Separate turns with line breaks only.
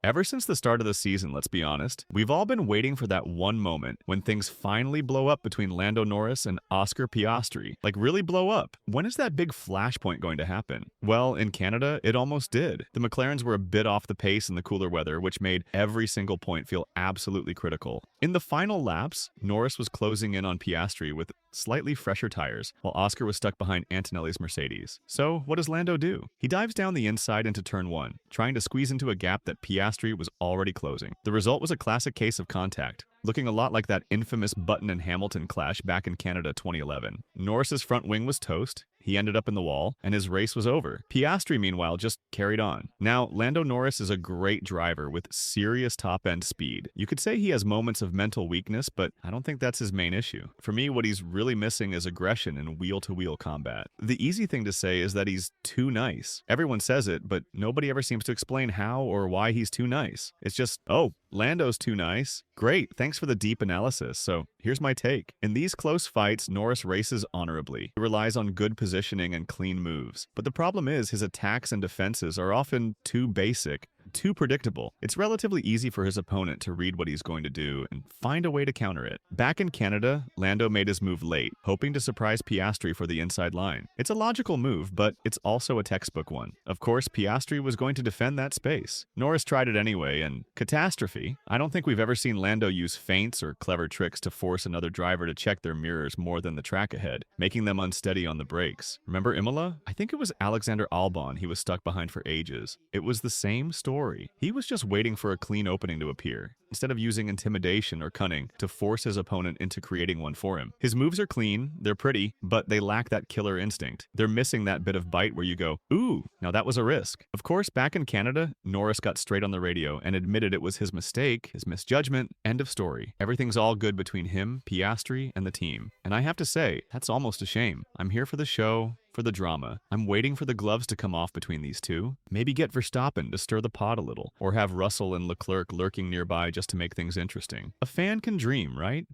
Ever since the start of the season, let's be honest, we've all been waiting for that one moment when things finally blow up between Lando Norris and Oscar Piastri. Like, really blow up. When is that big flashpoint going to happen? Well, in Canada, it almost did. The McLarens were a bit off the pace in the cooler weather, which made every single point feel absolutely critical. In the final laps, Norris was closing in on Piastri with slightly fresher tires, while Oscar was stuck behind Antonelli's Mercedes. So, what does Lando do? He dives down the inside into turn 1, trying to squeeze into a gap that Piastri was already closing. The result was a classic case of contact, looking a lot like that infamous Button and Hamilton clash back in Canada 2011. Norris's front wing was toast, he ended up in the wall, and his race was over. Piastri, meanwhile, just carried on. Now, Lando Norris is a great driver with serious top-end speed. You could say he has moments of mental weakness, but I don't think that's his main issue. For me, what he's really missing is aggression in wheel-to-wheel combat. The easy thing to say is that he's too nice. Everyone says it, but nobody ever seems to explain how or why he's too nice. It's just, oh, Lando's too nice. Great, thanks for the deep analysis. So here's my take. In these close fights, Norris races honorably. He relies on good positioning and clean moves. But the problem is his attacks and defenses are often too basic, too predictable. It's relatively easy for his opponent to read what he's going to do and find a way to counter it. Back in Canada, Lando made his move late, hoping to surprise Piastri for the inside line. It's a logical move, but it's also a textbook one. Of course, Piastri was going to defend that space. Norris tried it anyway, and catastrophe. I don't think we've ever seen Lando use feints or clever tricks to force another driver to check their mirrors more than the track ahead, making them unsteady on the brakes. Remember Imola? I think it was Alexander Albon he was stuck behind for ages. It was the same story. He was just waiting for a clean opening to appear, instead of using intimidation or cunning to force his opponent into creating one for him. His moves are clean, they're pretty, but they lack that killer instinct. They're missing that bit of bite where you go, ooh, now that was a risk. Of course, back in Canada, Norris got straight on the radio and admitted it was his mistake, his misjudgment, end of story. Everything's all good between him, Piastri, and the team. And I have to say, that's almost a shame. I'm here for the show, for the drama. I'm waiting for the gloves to come off between these two. Maybe get Verstappen to stir the pot a little, or have Russell and Leclerc lurking nearby just to make things interesting. A fan can dream, right?